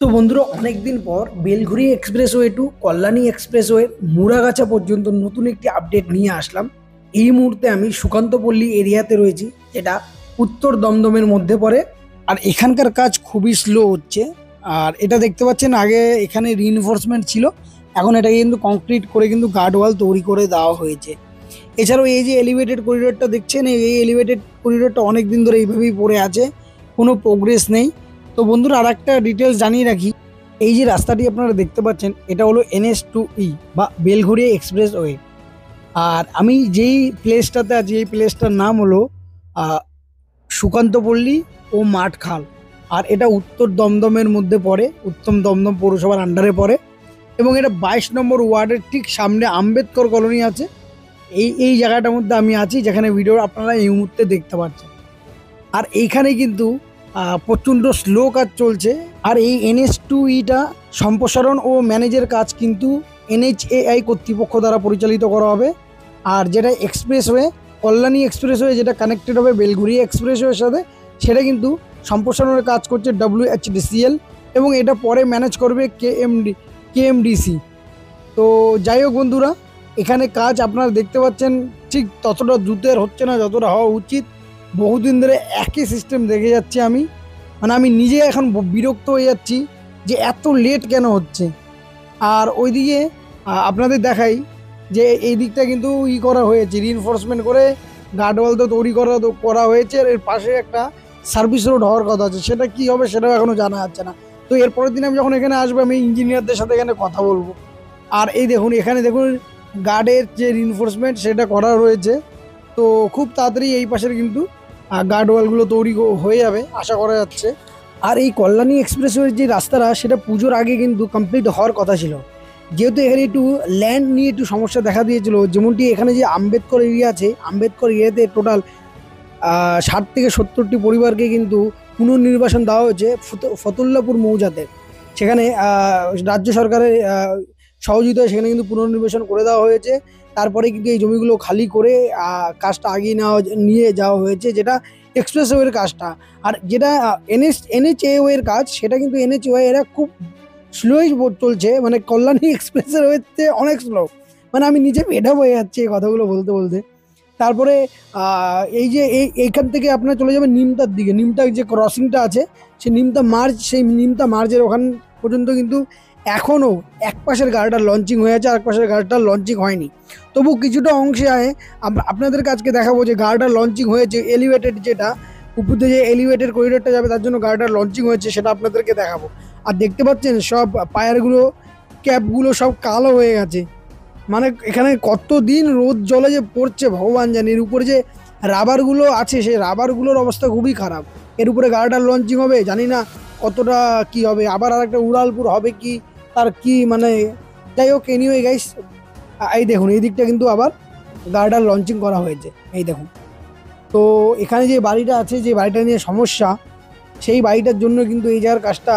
তো বন্ধুরা, অনেকদিন পর Belghoria expressway to Kalyani expressway Muragachha পর্যন্ত নতুন একটি আপডেট নিয়ে আসলাম। এই মুহূর্তে আমি সুকান্তপল্লী এরিয়াতে রয়েছি, যেটা উত্তর দমদমের মধ্যে পড়ে। আর এখানকার কাজ খুবই স্লো হচ্ছে। আর এটা দেখতে পাচ্ছেন, আগে এখানে রিইনফোর্সমেন্ট ছিল, এখন এটাকে কিন্তু কংক্রিট করে কিন্তু গার্ড ওয়াল তৈরি করে দেওয়া হয়েছে। এছাড়াও এই যে এলিভেটেড করিডোরটা দেখছেন, এই এলিভেটেড করিডোরটা অনেক দিন ধরে এইভাবেই পড়ে আছে, কোনো প্রোগ্রেস নেই। তো বন্ধুরা, আর একটা ডিটেলস জানিয়ে রাখি, এই যে রাস্তাটি আপনারা দেখতে পাচ্ছেন, এটা হলো NH2E বা বেলঘড়িয়া এক্সপ্রেসওয়ে। আর আমি যেই প্লেসটাতে আছি, এই প্লেসটার নাম হলো আহ, সুকান্তপল্লী ও মাঠখাল। আর এটা উত্তর দমদমের মধ্যে পড়ে, উত্তম দমদম পৌরসভার আন্ডারে পড়ে। এবং এটা 22 নম্বর ওয়ার্ডের ঠিক সামনে আম্বেদকর কলোনি আছে। এই জায়গাটার মধ্যে আমি আছি, যেখানে ভিডিও আপনারা এই মুহূর্তে দেখতে পাচ্ছেন। আর এইখানে কিন্তু প্রচণ্ড স্লো কাজ চলছে। আর এই NH2E সম্প্রসারণ ও ম্যানেজের কাজ কিন্তু NHAI কর্তৃপক্ষ দ্বারা পরিচালিত করা হবে। আর যেটা এক্সপ্রেসওয়ে, কল্যাণী এক্সপ্রেসওয়ে, যেটা কানেক্টেড হবে বেলঘড়িয়া এক্সপ্রেসওয়ের সাথে, সেটা কিন্তু সম্প্রসারণের কাজ করছে WHDCL, এবং এটা পরে ম্যানেজ করবে KMDC। তো যাই হোক বন্ধুরা, এখানে কাজ আপনারা দেখতে পাচ্ছেন ঠিক ততটা দ্রুতের হচ্ছে না যতটা হওয়া উচিত। বহুদিন ধরে একই সিস্টেম দেখে যাচ্ছি আমি, মানে আমি নিজে এখন বিরক্ত হয়ে যাচ্ছি যে এত লেট কেন হচ্ছে। আর ওইদিকে আপনাদের দেখাই যে এই দিকটা কিন্তু করা হয়েছে, রিইনফোর্সমেন্ট করে গার্ডওয়াল তো তৈরি করা হয়েছে। আর এর পাশে একটা সার্ভিস রোড হওয়ার কথা আছে, সেটা কি হবে সেটাও এখনো জানা যাচ্ছে না। তো এরপরের দিন আমি যখন এখানে আসবো, আমি ইঞ্জিনিয়ারদের সাথে এখানে কথা বলবো। আর এই দেখুন, এখানে দেখুন গার্ডের যে রিইনফোর্সমেন্ট সেটা করা রয়েছে। তো খুব তাড়াতাড়ি এই পাশের কিন্তু গার্ড ওয়ালগুলো তৈরি হয়ে যাবে আশা করা যাচ্ছে। আর এই কল্যাণী এক্সপ্রেসওয়ের যে রাস্তাটা, সেটা পুজোর আগে কিন্তু কমপ্লিট হওয়ার কথা ছিল। যেহেতু এখানে একটু ল্যান্ড নিয়ে একটু সমস্যা দেখা দিয়েছিল, যেমনটি এখানে যে আম্বেদকর এরিয়া আছে, আম্বেদকর এরিয়াতে টোটাল 60 থেকে 70টি পরিবারকে কিন্তু পুনর্নির্বাসন দেওয়া হয়েছে ফতুল্লাপুর মৌজাতে। সেখানে রাজ্য সরকারের সহযোগিতায় সেখানে কিন্তু পুনর্নির্বাসন করে দেওয়া হয়েছে। তারপরে কিন্তু এই জমিগুলো খালি করে কাজটা আগিয়ে নিয়ে যাওয়া হয়েছে, যেটা এক্সপ্রেসওয়ের কাজটা। আর যেটা NHAO এর কাজ, সেটা কিন্তু NHAO এরা খুব স্লোই চলছে, মানে কল্যাণী এক্সপ্রেসের হচ্ছে অনেক স্লো। মানে আমি নিজে ভেড়া হয়ে যাচ্ছি এই কথাগুলো বলতে বলতে। তারপরে এই যে এইখান থেকে আপনার চলে যাবেন নিমতার দিকে, নিমতার যে ক্রসিংটা আছে, সেই নিমতা মার্জের ওখান পর্যন্ত কিন্তু এখনও এক পাশের গাড়িটা লঞ্চিং হয়ে আছে, আর এক পাশের গাড়িটা লঞ্চিং হয়নি। তবু কিছুটা অংশে আপনাদের কাছকে দেখাবো যে গাড়িটা লঞ্চিং হয়েছে, এলিভেটেড যেটা উপর দিয়ে যে এলিভেটেড করিডোরটা যাবে, তার জন্য গাড়িটা লঞ্চিং হয়েছে, সেটা আপনাদেরকে দেখাবো। আর দেখতে পাচ্ছেন সব পায়ারগুলো, ক্যাপগুলো সব কালো হয়ে গেছে। মানে এখানে কতদিন রোদ জলে যে পড়ছে ভগবান জানে। এর উপরে যে রাবারগুলো আছে, সেই রাবারগুলোর অবস্থা খুবই খারাপ। এর উপরে গাড়িটার লঞ্চিং হবে, জানি না কতটা কি হবে, আবার আর একটা উড়ালপুর হবে কি, তার কি মানে। যাই হোক, এনিওয়ে গাইস, এই দেখুন এই দিকটা কিন্তু আবার গাড়িটার লঞ্চিং করা হয়েছে, এই দেখুন। তো এখানে যে বাড়িটা আছে, যে বাড়িটা নিয়ে সমস্যা, সেই বাড়িটার জন্য কিন্তু এই জায়গার কাজটা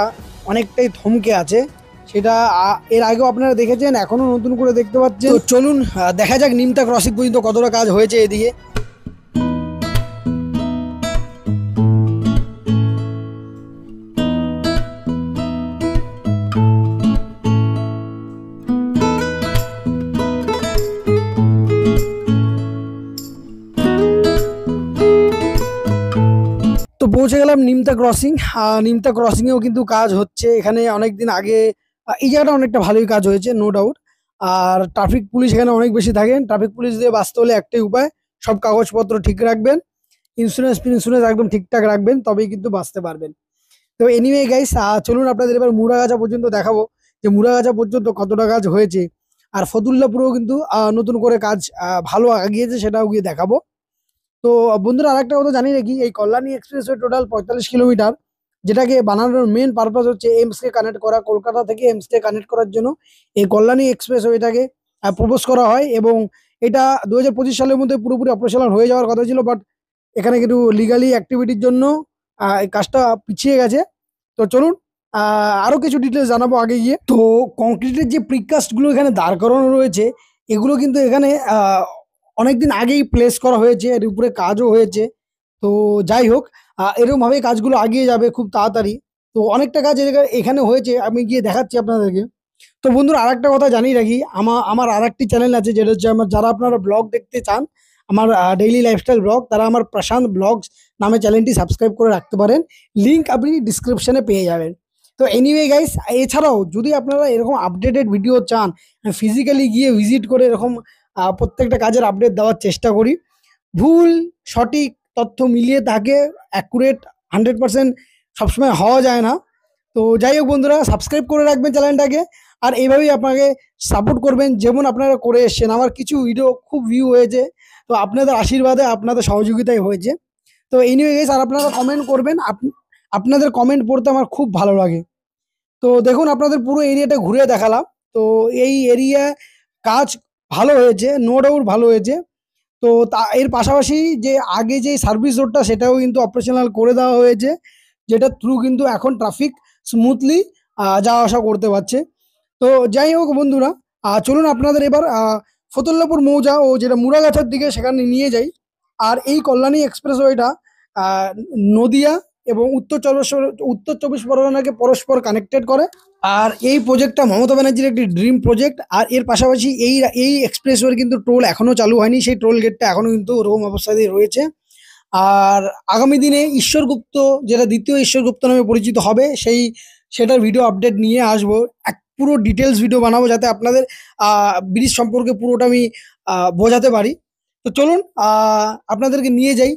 অনেকটাই থমকে আছে। সেটা এর আগেও আপনারা দেখেছেন, এখনো নতুন করে দেখতে পাচ্ছেন। তো চলুন দেখা যাক নিমতা ক্রসিং পর্যন্ত কতটা কাজ হয়েছে এদিকে। তো পৌঁছে গেলাম নিমতা ক্রসিং। নিমতা ক্রসিং এও কিন্তু কাজ হচ্ছে এখানে অনেক দিন আগে। এই জায়গাটা অনেকটা ভালোই কাজ হয়েছে, নো ডাউট। আর ট্রাফিক পুলিশ এখানে অনেক বেশি থাকেন। ট্রাফিক পুলিশ দিয়ে বাঁচতে হলে একটাই উপায়, সব কাগজপত্র ঠিক রাখবেন, ইন্স্যুরেন্স একদম ঠিকঠাক রাখবেন, তবেই কিন্তু বাঁচতে পারবেন। তো এনিওয়ে গাইস, চলুন আপনাদের এবার মুড়াগাছা পর্যন্ত দেখাবো যে মুড়াগাছা পর্যন্ত কতটা কাজ হয়েছে। আর ফতুল্লাপুরেও কিন্তু নতুন করে কাজ ভালো আগিয়েছে, সেটাও গিয়ে দেখাবো। তো বন্ধুরা, আরেকটা কথা জানিয়ে রাখি, এই কল্যাণী এক্সপ্রেসওয়ে টোটাল 45 কিলোমিটার, যেটাকে বানানোর মেন পারপাস হচ্ছে এইমস কে কানেক্ট করা। কলকাতা থেকে এইমস কে কানেক্ট করার জন্য এই কল্যাণী এক্সপ্রেসওয়েটাকে প্রপোজ করা হয়, এবং এটা 2025 সালের মধ্যে পুরোপুরি অপারেশনাল হয়ে যাওয়ার কথা ছিল। বাট এখানে কিন্তু লিগালি অ্যাক্টিভিটির জন্য এই কাজটা পিছিয়ে গেছে। তো চলুন আরো কিছু ডিটেলস জানাবো আগে গিয়ে। তো কংক্রিটের যে প্রিকাস্ট গুলো এখানে দাঁড় করানো রয়েছে, এগুলো কিন্তু এখানে অনেকদিন আগেই প্লেস করা হয়েছে, এর উপরে কাজও হয়েছে। তো যাই হোক, এরকম ভাবে কাজগুলো এগিয়ে যাবে খুব তাড়াতাড়ি। তো অনেকটা কাজ এখানে হয়েছে, আমি গিয়ে দেখাচ্ছি আপনাদেরকে। তো বন্ধুরা, আরেকটা কথা জানিয়ে রাখি, আমার আরেকটি চ্যানেল আছে, যেটা হচ্ছে আমার, যারা আপনারা ব্লগ দেখতে চান, আমার ডেইলি লাইফস্টাইল ব্লগ, তারা আমার প্রশান্ত ব্লগস নামে চ্যানেলটি সাবস্ক্রাইব করে রাখতে পারেন। লিঙ্ক আপনি ডিসক্রিপশনে পেয়ে যাবেন। তো এনিওয়ে গাইস, এছাড়াও যদি আপনারা এরকম আপডেটেড ভিডিও চান, ফিজিক্যালি গিয়ে ভিজিট করে এরকম প্রত্যেকটা কাজের আপডেট দেওয়ার চেষ্টা করি। ভুল সঠিক তথ্য মিলিয়ে তাকে অ্যাকুরেট 100% সবসময় হওয়া যায় না। তো যাই হোক বন্ধুরা, সাবস্ক্রাইব করে রাখবেন চ্যানেলটাকে, আর এইভাবেই আপনাকে সাপোর্ট করবেন যেমন আপনারা করে এসছেন। আমার কিছু ভিডিও খুব ভিউ হয়েছে, তো আপনাদের আশীর্বাদে, আপনাদের সহযোগিতায় হয়েছে। তো এনিওয়ে গাইস, আর আপনারা কমেন্ট করবেন, আপনাদের কমেন্ট পড়তে আমার খুব ভালো লাগে। তো দেখুন, আপনাদের পুরো এরিয়াটা ঘুরে দেখালাম। তো এই এরিয়া কাজ ভালো হয়েছে, নো ডাউট ভালো হয়েছে। তো এর পাশাপাশি যে আগে যে সার্ভিস রোডটা, সেটাও কিন্তু অপারেশনাল করে দেওয়া হয়েছে, যেটা থ্রু কিন্তু এখন ট্রাফিক স্মুথলি যাওয়া আসা করতে পারছে। তো যাই হোক বন্ধুরা, চলুন আপনাদের এবার ফতুল্লাপুর মৌজা ও যেটা মুড়াগাছার দিকে সেখানে নিয়ে যাই। আর এই কল্যাণী এক্সপ্রেসওয়েটা নদিয়া এবং উত্তর চব্বিশ পরগনাকে পরস্পর কানেক্টেড করে। আর এই প্রজেক্টটা মমতা ব্যানার্জির একটি ড্রিম প্রজেক্ট। আর এর পাশাপাশি এই এক্সপ্রেসওয়ের কিন্তু টোল এখনো চালু হয়নি, সেই টোল গেটটা এখনো কিন্তু ওরকম অবস্থাতেই রয়েছে। আর আগামী দিনে ঈশ্বরগুপ্ত, যেটা দ্বিতীয় ঈশ্বরগুপ্ত নামে পরিচিত হবে, সেটার ভিডিও আপডেট নিয়ে আসবো। এক পুরো ডিটেলস ভিডিও বানাবো, যাতে আপনাদের ব্রিজ সম্পর্কে পুরোটা আমি বোঝাতে পারি। তো চলুন আপনাদেরকে নিয়ে যাই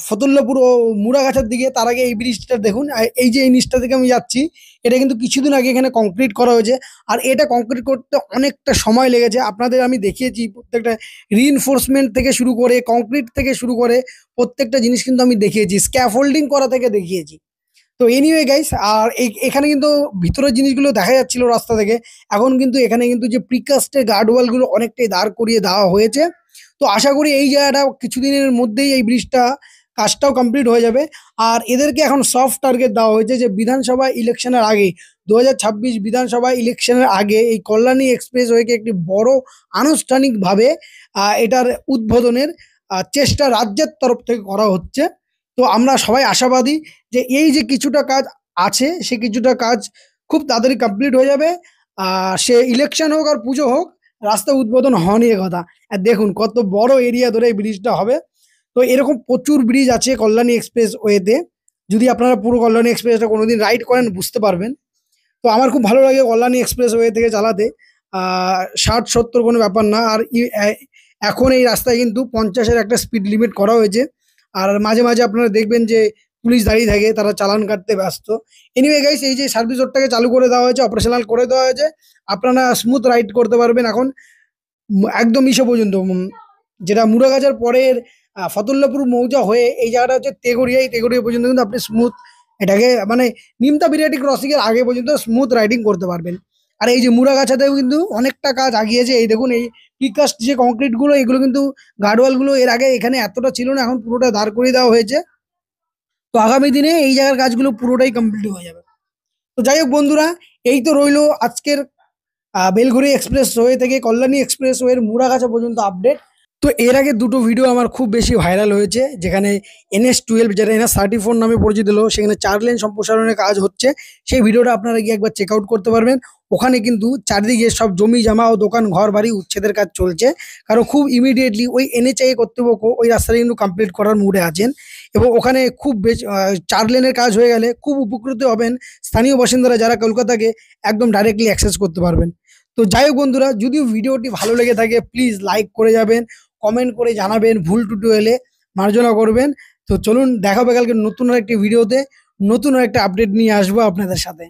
ফতুল্লাপুর ও মুড়াগাছার দিকে। তার আগে এই ব্রিজটা দেখুন, এই যে এই নিচটা থেকে আমি যাচ্ছি, এটা কিন্তু কিছুদিন আগে এখানে কংক্রিট করা হয়েছে। আর এটা কংক্রিট করতে অনেকটা সময় লেগেছে, আপনাদের আমি দেখিয়েছি প্রত্যেকটা রিইনফোর্সমেন্ট থেকে শুরু করে, কংক্রিট থেকে শুরু করে প্রত্যেকটা জিনিস কিন্তু আমি দেখিয়েছি, স্ক্যাফোল্ডিং করা থেকে দেখিয়েছি। তো এনিওয়ে গাইস, আর এখানে কিন্তু ভিতরের জিনিসগুলো দেখা যাচ্ছিল রাস্তা থেকে, এখন কিন্তু এখানে কিন্তু যে প্রিকাস্টের গার্ডওয়ালগুলো অনেকটাই দাঁড় করিয়ে দেওয়া হয়েছে। তো আশা করি এই জায়গাটা কিছুদিনের মধ্যেই এই ব্রিজটা কাজটাও কমপ্লিট হয়ে যাবে। আর এদেরকে এখন সফট টার্গেট দেওয়া হয়েছে যে বিধানসভা ইলেকশনের আগে, 2026 বিধানসভা ইলেকশনের আগে এই কল্যাণী এক্সপ্রেসওয়েকে একটি বড় আনুষ্ঠানিকভাবে এটার উদ্বোধনের চেষ্টা রাজ্যের তরফ থেকে করা হচ্ছে। তো আমরা সবাই আশাবাদী যে এই যে কিছুটা কাজ আছে, সে কিছুটা কাজ খুব তাড়াতাড়ি কমপ্লিট হয়ে যাবে। সে ইলেকশন হোক আর পুজো হোক, রাস্তা উদ্বোধন হওয়া নিয়ে কথা। আর দেখুন কত বড় এরিয়া ধরে এই ব্রিজটা হবে। তো এরকম প্রচুর ব্রিজ আছে কল্যাণী এক্সপ্রেস ওয়েতে, যদি আপনারা পুরো কল্যাণী এক্সপ্রেসটা কোনোদিন রাইড করেন বুঝতে পারবেন। তো আমার খুব ভালো লাগে কল্যাণী এক্সপ্রেস ওয়ে থেকে চালাতে। 60-70 কোনো ব্যাপার না। আর এখন এই রাস্তায় কিন্তু 50-এর একটা স্পিড লিমিট করা হয়েছে। আর মাঝে মাঝে আপনারা দেখবেন যে পুলিশ দাঁড়িয়ে থাকে, তারা চালান কাটতে ব্যস্ত। এনিওয়ে গাইস, এই যে সার্ভিস রোডটাকে চালু করে দেওয়া হয়েছে, অপারেশনাল করে দেওয়া হয়েছে, আপনারা স্মুথ রাইড করতে পারবেন এখন একদম ইসে পর্যন্ত, যেটা মুড়াগাছার পরের ফতুল্লাপুর মৌজা হয়ে এই জায়গাটা হচ্ছে তেঘরিয়া, এই তেঘরিয়া পর্যন্ত কিন্তু আপনি স্মুথ এটাকে মানে নিমতা বিরাটি ক্রসিং এর আগে পর্যন্ত স্মুথ রাইডিং করতে পারবেন। আর এই যে মুড়াগাছাতেও কিন্তু অনেকটা কাজ আগিয়েছে। এই দেখুন, এই প্রিকাস্ট যে কংক্রিট গুলো, এগুলো কিন্তু গার্ডওয়াল গুলো এর আগে এখানে এতটা ছিল না, এখন পুরোটা দাঁড় করিয়ে দেওয়া হয়েছে। তো আগামী দিনে এই জায়গার কাজগুলো পুরোটাই কমপ্লিট হয়ে যাবে। তো যাই হোক বন্ধুরা, এই তো রইলো আজকের বেলঘড়ি এক্সপ্রেস ওয়ে থেকে কল্যাণী এক্সপ্রেস ওয়ের মুড়াগাছা পর্যন্ত আপডেট। তো এর আগে দুটো ভিডিও আমার খুব বেশি ভাইরাল হয়েছে, যেখানে NH12, যেটা NH34 নামে পরিচিত হলো, সেখানে 4 লেন সম্প্রসারণের কাজ হচ্ছে। সেই ভিডিওটা আপনারা গিয়ে একবার চেক আউট করতে পারবেন। ওখানে কিন্তু চারদিকে সব জমি জমা ও দোকান ঘর বাড়ি উচ্ছেদের কাজ চলছে, কারণ খুব ইমিডিয়েটলি ওই NHI কর্তৃপক্ষ ওই রাস্তাটা কিন্তু কমপ্লিট করার মুডে আছেন। এবং ওখানে খুব বেশি 4 লেনের কাজ হয়ে গেলে খুব উপকৃত হবেন স্থানীয় বাসিন্দারা, যারা কলকাতাকে একদম ডাইরেক্টলি অ্যাক্সেস করতে পারবেন। তো যাই হোক বন্ধুরা, যদি ভিডিওটি ভালো লেগে থাকে প্লিজ লাইক করে যাবেন, কমেন্ট করে জানাবেন, ভুল টুটু এলে মার্জনা করবেন। তো চলুন দেখা হবে কালকে নতুন আরেকটি ভিডিওতে, নতুন আরেকটা আপডেট নিয়ে আসবো আপনাদের সাথে।